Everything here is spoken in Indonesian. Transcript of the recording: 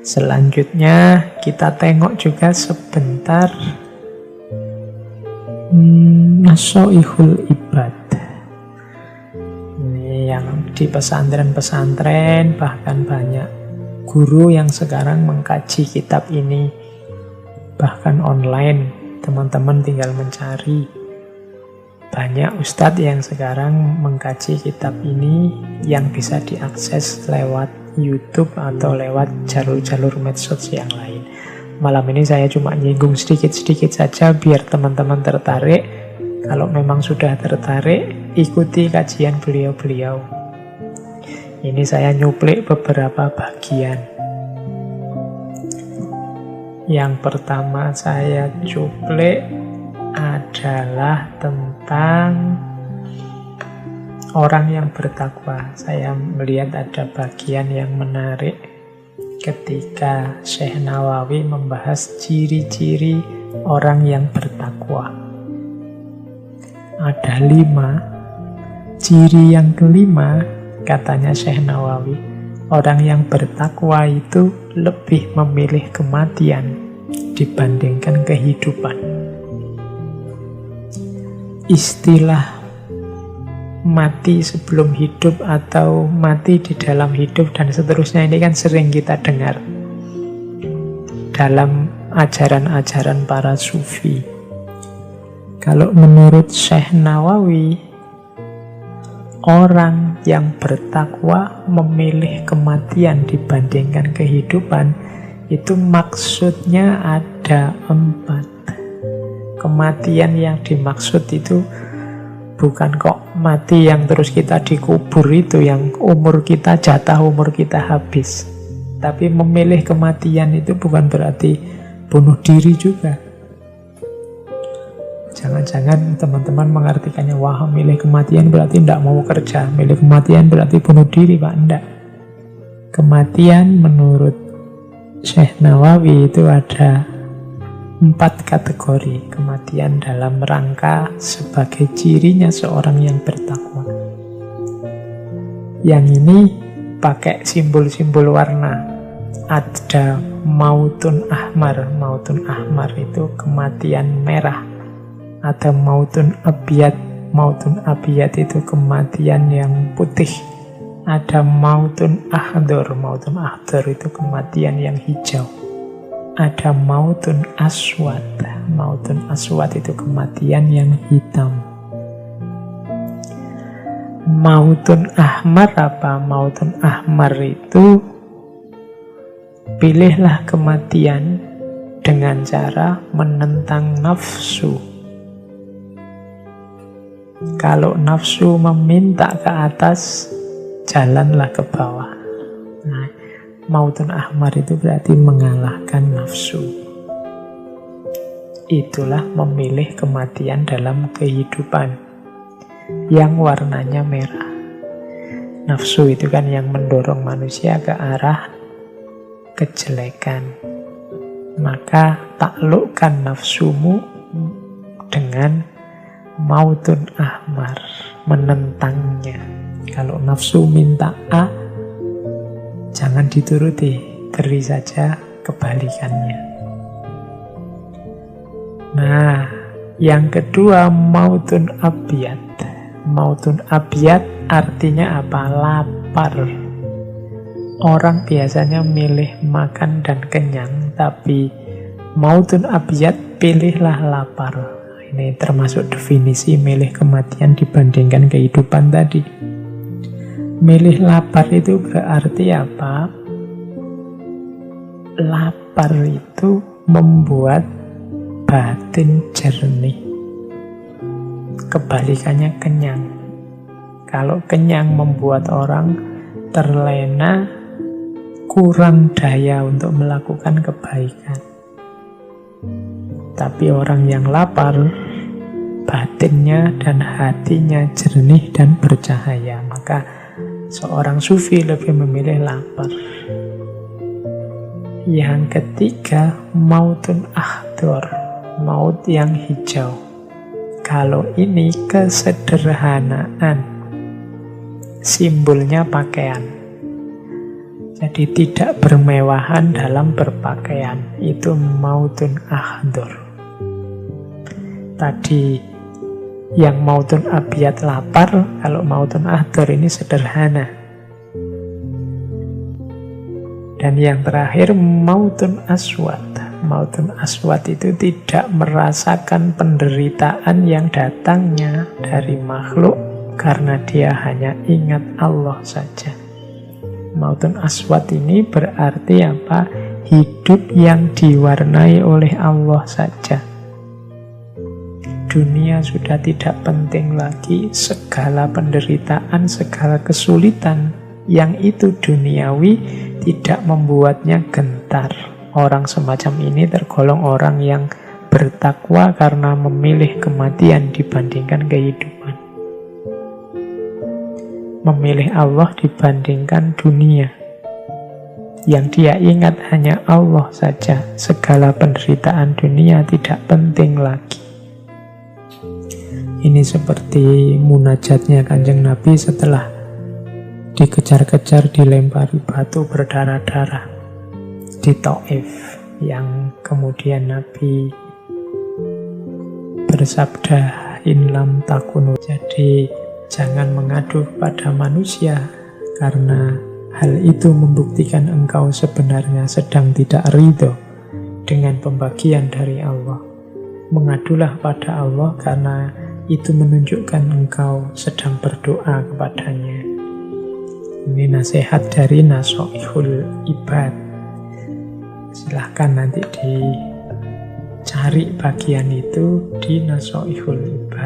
Selanjutnya kita tengok juga sebentar Nasoihul Ibad. Ini yang di pesantren-pesantren, bahkan banyak guru yang sekarang mengkaji kitab ini, bahkan online, teman-teman tinggal mencari. Banyak ustadz yang sekarang mengkaji kitab ini yang bisa diakses lewat YouTube atau lewat jalur-jalur medsos yang lain. Malam ini saya cuma nyinggung sedikit-sedikit saja biar teman-teman tertarik. Kalau memang sudah tertarik, ikuti kajian beliau-beliau. Ini saya nyuplik beberapa bagian. Yang pertama saya cuplik adalah tentang orang yang bertakwa. Saya melihat ada bagian yang menarik ketika Syekh Nawawi membahas ciri-ciri orang yang bertakwa. Ada 5. Ciri yang kelima, katanya Syekh Nawawi, orang yang bertakwa itu lebih memilih kematian dibandingkan kehidupan. Istilah mati sebelum hidup atau mati di dalam hidup dan seterusnya ini kan sering kita dengar dalam ajaran-ajaran para sufi. Kalau menurut Syekh Nawawi, orang yang bertakwa memilih kematian dibandingkan kehidupan, itu maksudnya ada 4. Kematian yang dimaksud itu bukan kok mati yang terus kita dikubur itu, yang umur kita, jatah umur kita habis. Tapi memilih kematian itu bukan berarti bunuh diri juga. Jangan-jangan teman-teman mengartikannya, wah milih kematian berarti tidak mau kerja, milih kematian berarti bunuh diri, Pak. Tidak. Kematian menurut Syekh Nawawi itu ada 4 kategori. Kematian dalam rangka sebagai cirinya seorang yang bertakwa. Yang ini pakai simbol-simbol warna. Ada mautun ahmar. Mautun ahmar itu kematian merah. Ada mautun abiyat. Mautun abiyat itu kematian yang putih. Ada mautun ahdor. Mautun ahdor itu kematian yang hijau. Ada mautun aswad. Mautun aswad itu kematian yang hitam. Mautun ahmar apa? Mautun ahmar itu pilihlah kematian dengan cara menentang nafsu. Kalau nafsu meminta ke atas, jalanlah ke bawah. Nah, mautun ahmar itu berarti mengalahkan nafsu. Itulah memilih kematian dalam kehidupan yang warnanya merah. Nafsu itu kan yang mendorong manusia ke arah kejelekan. Maka taklukkan nafsumu dengan mautun ahmar, menentangnya. Kalau nafsu minta A, jangan dituruti, beri saja kebalikannya. Nah, yang kedua mautun abiyat. Mautun abiyat artinya apa? Lapar. Orang biasanya milih makan dan kenyang, tapi mautun abiyat pilihlah lapar. Ini termasuk definisi milih kematian dibandingkan kehidupan tadi. Milih lapar itu berarti apa? Lapar itu membuat batin jernih. Kebalikannya kenyang. Kalau kenyang membuat orang terlena, kurang daya untuk melakukan kebaikan. Tapi orang yang lapar, batinnya dan hatinya jernih dan bercahaya. Maka seorang sufi lebih memilih lapar. Yang ketiga, mautun ahdor, maut yang hijau. Kalau ini kesederhanaan, simbolnya pakaian. Jadi tidak bermewahan dalam berpakaian. Itu mautun ahdur. Tadi yang mautun abiyat lapar, kalau mautun ahdur ini sederhana. Dan yang terakhir mautun aswad. Mautun aswad itu tidak merasakan penderitaan yang datangnya dari makhluk karena dia hanya ingat Allah saja. Mautun aswad ini berarti apa? Hidup yang diwarnai oleh Allah saja. Dunia sudah tidak penting lagi. Segala penderitaan, segala kesulitan yang itu duniawi tidak membuatnya gentar. Orang semacam ini tergolong orang yang bertakwa karena memilih kematian dibandingkan kehidupan. Memilih Allah dibandingkan dunia. Yang dia ingat hanya Allah saja. Segala penderitaan dunia tidak penting lagi. Ini seperti munajatnya Kanjeng Nabi setelah dikejar-kejar, dilempari batu berdarah-darah di Taif, yang kemudian Nabi bersabda in lam takunu. Jadi jangan mengadu pada manusia, karena hal itu membuktikan engkau sebenarnya sedang tidak ridho dengan pembagian dari Allah. Mengadulah pada Allah karena itu menunjukkan engkau sedang berdoa kepadanya. Ini nasihat dari Nasoihul Ibad. Silahkan nanti dicari bagian itu di Nasoihul Ibad.